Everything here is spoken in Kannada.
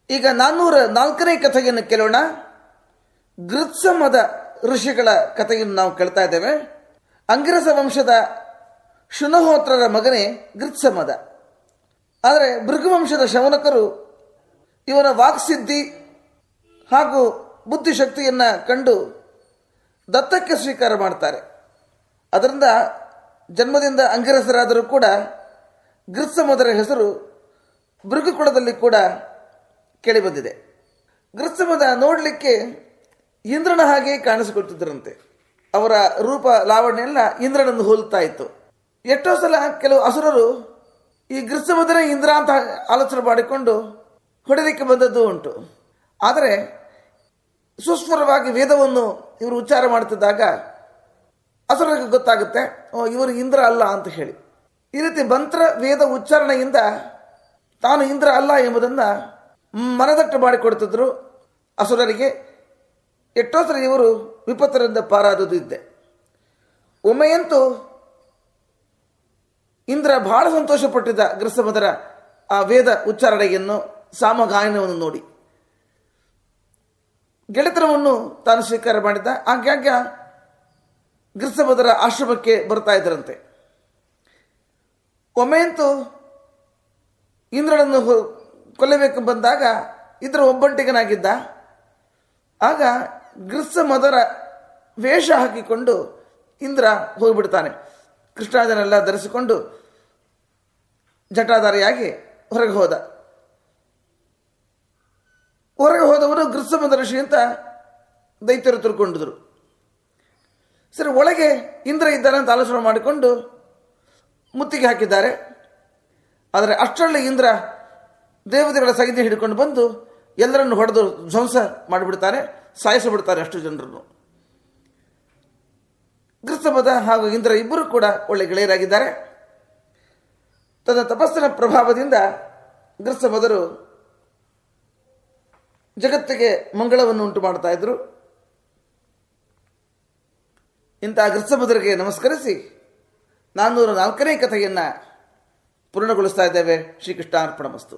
ಈಗ 404ನೇ ಕಥೆಯನ್ನು ಕೇಳೋಣ. ಗೃತ್ಸಮದ ಋಷಿಗಳ ಕಥೆಯನ್ನು ನಾವು ಕೇಳ್ತಾ ಇದ್ದೇವೆ. ಅಂಗಿರಸ ವಂಶದ ಶುನಹೋತ್ರರ ಮಗನೇ ಗೃತ್ಸಮದ. ಆದರೆ ಭೃಗುವಂಶದ ಶೌನಕರು ಇವನ ವಾಕ್ಸಿದ್ಧಿ ಹಾಗೂ ಬುದ್ಧಿಶಕ್ತಿಯನ್ನು ಕಂಡು ದತ್ತಕ್ಕೆ ಸ್ವೀಕಾರ ಮಾಡ್ತಾರೆ. ಅದರಿಂದ ಜನ್ಮದಿಂದ ಅಂಗಿರಸರಾದರೂ ಕೂಡ ಗೃತ್ಸಮದರ ಹೆಸರು ಭೃಗುಕುಲದಲ್ಲಿ ಕೂಡ ಕೇಳಿಬಂದಿದೆ. ಗೃತ್ಸಮದ ನೋಡಲಿಕ್ಕೆ ಇಂದ್ರನ ಹಾಗೆ ಕಾಣಿಸಿಕೊಳ್ತಿದ್ದರಂತೆ. ಅವರ ರೂಪ ಲಾವಣ್ಯ ಎಲ್ಲ ಇಂದ್ರನನ್ನು ಹೋಲ್ತಾ ಇತ್ತು. ಎಷ್ಟೋ ಸಲ ಕೆಲವು ಅಸುರರು ಈ ಗೃತ್ಸಮದನೇ ಇಂದ್ರ ಅಂತ ಆಲೋಚನೆ ಮಾಡಿಕೊಂಡು ಹೊಡೆಯಲಿಕ್ಕೆ ಬಂದದ್ದು ಉಂಟು. ಆದರೆ ಸುಸ್ವರವಾಗಿ ವೇದವನ್ನು ಇವರು ಉಚ್ಚಾರ ಮಾಡುತ್ತಿದ್ದಾಗ ಅಸುರರಿಗೆ ಗೊತ್ತಾಗುತ್ತೆ, ಇವರು ಇಂದ್ರ ಅಲ್ಲ ಅಂತ ಹೇಳಿ. ಈ ರೀತಿ ಮಂತ್ರ ವೇದ ಉಚ್ಚಾರಣೆಯಿಂದ ತಾನು ಇಂದ್ರ ಅಲ್ಲ ಎಂಬುದನ್ನು ಮನದಟ್ಟು ಮಾಡಿಕೊಡ್ತಿದ್ರು ಅಸುರರಿಗೆ. ಎಷ್ಟೋ ಸಲ ಇವರು ವಿಪತ್ತರಿಂದ ಪಾರಾದುದು ಇದ್ದೆ. ಒಮ್ಮೆಯಂತೂ ಇಂದ್ರ ಬಹಳ ಸಂತೋಷಪಟ್ಟಿದ್ದ ಗೃತ್ಸಮದರ ಆ ವೇದ ಉಚ್ಚಾರಣೆಯನ್ನು, ಸಾಮಗಾಯನವನ್ನು ನೋಡಿ. ಗೆಳೆತನವನ್ನು ತಾನು ಸ್ವೀಕಾರ ಮಾಡಿದ್ದ. ಆಗಾಗ ಗೃತ್ಸಮದರ ಆಶ್ರಮಕ್ಕೆ ಬರ್ತಾ ಇದ್ದರಂತೆ. ಒಮ್ಮೆಯಂತೂ ಇಂದ್ರನನ್ನು ಕೊಲ್ಲಬೇಕು ಬಂದಾಗ ಇಂದ್ರ ಒಬ್ಬಂಟಿಗನಾಗಿದ್ದ. ಆಗ ಗೃತ್ಸಮದರ ವೇಷ ಹಾಕಿಕೊಂಡು ಇಂದ್ರ ಹೋಗಿಬಿಡ್ತಾನೆ. ಕೃಷ್ಣಾಜನೆಲ್ಲ ಧರಿಸಿಕೊಂಡು ಜಟಾಧಾರಿಯಾಗಿ ಹೊರಗೆ ಹೋದ. ಹೊರಗೆ ಹೋದವರು ಗೃತ್ಸಮದ ಋಷಿ ಅಂತ ದೈತ್ಯರು ತಿಳ್ಕೊಂಡಿದ್ರು. ಸರಿ, ಒಳಗೆ ಇಂದ್ರ ಇದ್ದಾನೆ ಅಂತ ಆಲೋಚನೆ ಮಾಡಿಕೊಂಡು ಮುತ್ತಿಗೆ ಹಾಕಿದ್ದಾರೆ. ಆದರೆ ಅಷ್ಟರಲ್ಲಿ ಇಂದ್ರ ದೇವತೆಗಳ ಸೈನ್ಯ ಹಿಡ್ಕೊಂಡು ಬಂದು ಎಲ್ಲರನ್ನು ಹೊಡೆದು ಧ್ವಂಸ ಮಾಡಿಬಿಡ್ತಾನೆ, ಸಾಯಿಸಿಬಿಡ್ತಾರೆ ಅಷ್ಟು ಜನರನ್ನು. ಗೃತ್ಸಮದ ಹಾಗೂ ಇಂದ್ರ ಇಬ್ಬರು ಕೂಡ ಒಳ್ಳೆ ಗೆಳೆಯರಾಗಿದ್ದಾರೆ. ತನ್ನ ತಪಸ್ಸಿನ ಪ್ರಭಾವದಿಂದ ಗೃತ್ಸಮದರು ಜಗತ್ತಿಗೆ ಮಂಗಳವನ್ನು ಉಂಟು ಮಾಡ್ತಾ ಇದ್ರು. ಇಂತಹ ಗೃತ್ಸಮದರಿಗೆ ನಮಸ್ಕರಿಸಿ 404ನೇ ಕಥೆಯನ್ನು ಪೂರ್ಣಗೊಳಿಸ್ತಾ ಇದ್ದೇವೆ. ಶ್ರೀಕೃಷ್ಣಾರ್ಪಣಮಸ್ತು.